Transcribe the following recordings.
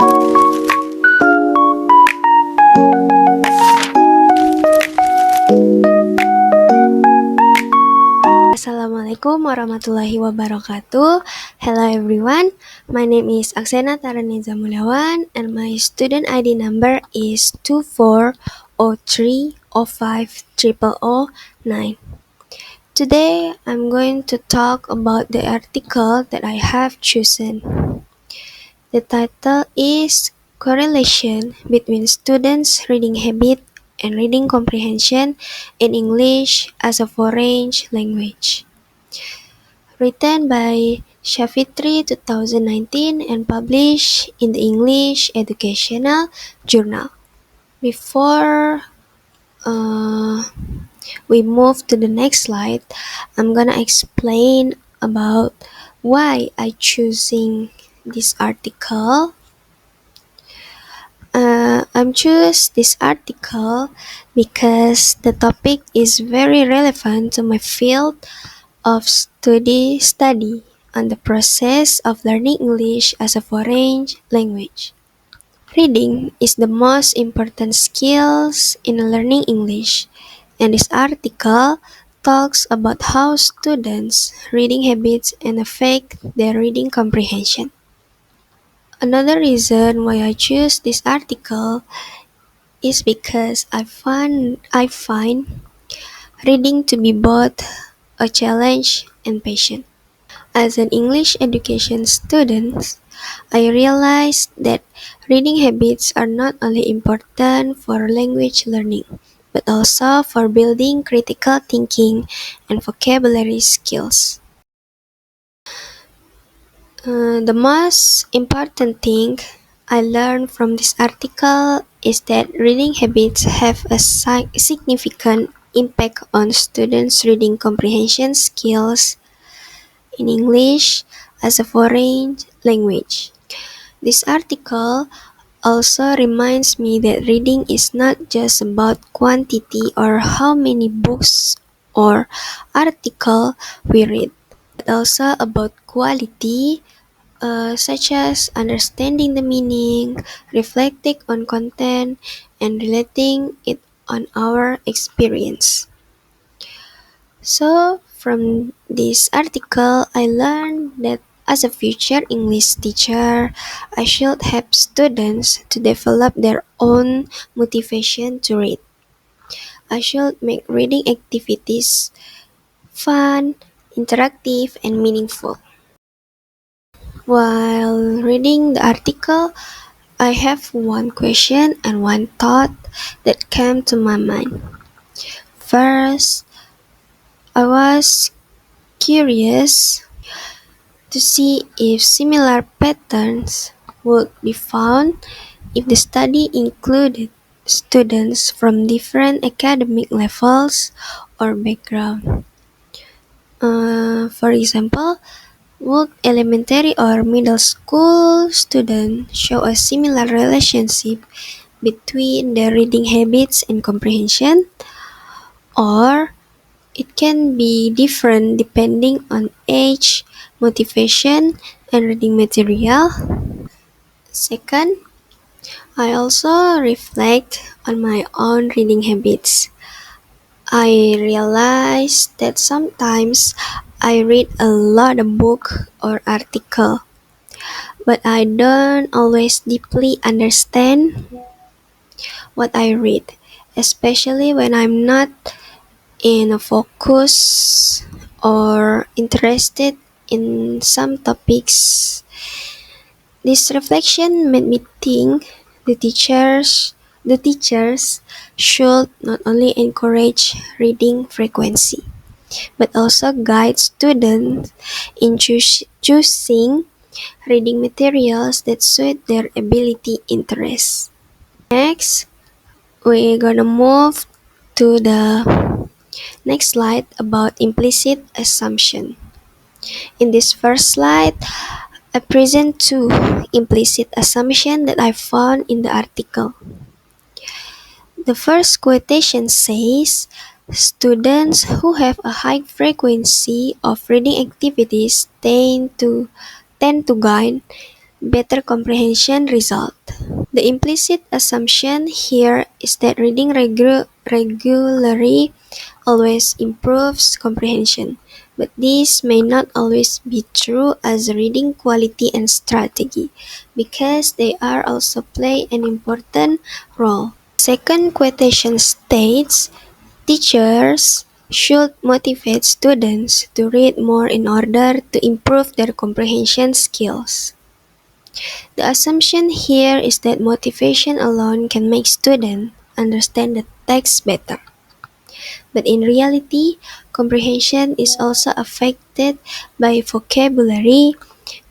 Assalamualaikum warahmatullahi wabarakatuh. Hello everyone, my name is Aksena Taraneza Mulyawan and my student ID number is 2403050009. Today I'm going to talk about the article that I have chosen. The title is Correlation Between Students' Reading Habit and Reading Comprehension in English as a Foreign Language. Written by Shafitri 2019 and published in the English Educational Journal. Before we move to the next slide, I'm gonna explain about why I choosing this article. I'm choose this article because the topic is very relevant to my field of study on the process of learning English as a foreign language. Reading is the most important skills in learning English, and this article talks about how students' reading habits and affect their reading comprehension. Another reason why I choose this article is because I find reading to be both a challenge and passion. As an English education student, I realized that reading habits are not only important for language learning, but also for building critical thinking and vocabulary skills. The most important thing I learned from this article is that reading habits have a significant impact on students' reading comprehension skills in English as a foreign language. This article also reminds me that reading is not just about quantity or how many books or articles we read, but also about quality, such as understanding the meaning, reflecting on content, and relating it on our experience. So, from this article, I learned that as a future English teacher, I should help students to develop their own motivation to read. I should make reading activities fun, interactive, and meaningful. While reading the article, I have one question and one thought that came to my mind. First, I was curious to see if similar patterns would be found if the study included students from different academic levels or background. For example, would elementary or middle school students show a similar relationship between their reading habits and comprehension, or it can be different depending on age, motivation, and reading material? Second, I also reflect on my own reading habits. I realize that sometimes I read a lot of book or article, but I don't always deeply understand what I read, especially when I'm not in a focus or interested in some topics. This reflection made me think the teachers should not only encourage reading frequency, but also guide students in choosing reading materials that suit their ability interests. Next, we're gonna move to the next slide about implicit assumption. In this first slide, I present two implicit assumptions that I found in the article. The first quotation says, students who have a high frequency of reading activities tend to gain better comprehension result. The implicit assumption here is that reading regularly always improves comprehension, but this may not always be true as reading quality and strategy, because they are also play an important role. Second quotation states, teachers should motivate students to read more in order to improve their comprehension skills. The assumption here is that motivation alone can make students understand the text better. But in reality, comprehension is also affected by vocabulary,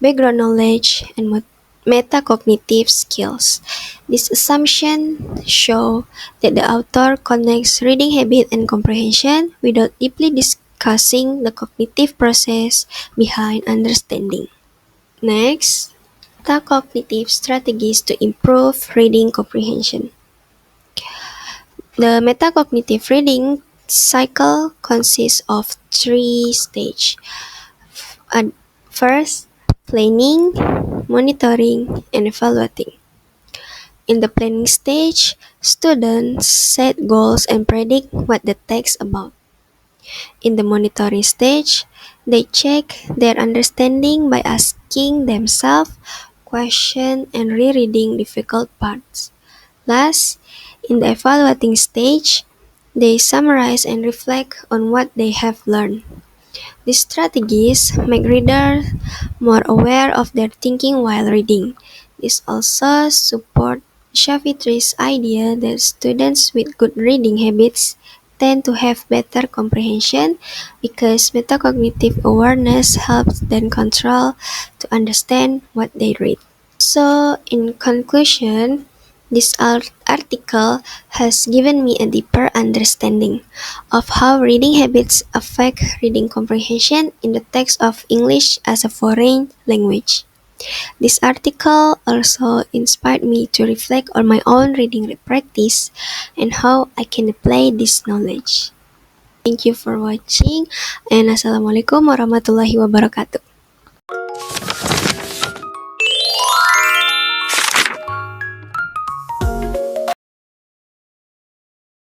background knowledge, and metacognitive skills. This assumption shows that the author connects reading habit and comprehension without deeply discussing the cognitive process behind understanding. Next, metacognitive strategies to improve reading comprehension. The metacognitive reading cycle consists of three stages. First, planning, monitoring, and evaluating. In the planning stage, students set goals and predict what the text about. In the monitoring stage, they check their understanding by asking themselves questions and rereading difficult parts. Last, in the evaluating stage, they summarize and reflect on what they have learned. These strategies make readers more aware of their thinking while reading. This also supports Shafitri's idea that students with good reading habits tend to have better comprehension because metacognitive awareness helps them control to understand what they read. So, in conclusion, this article has given me a deeper understanding of how reading habits affect reading comprehension in the text of English as a foreign language. This article also inspired me to reflect on my own reading practice and how I can apply this knowledge. Thank you for watching, and Assalamualaikum warahmatullahi wabarakatuh.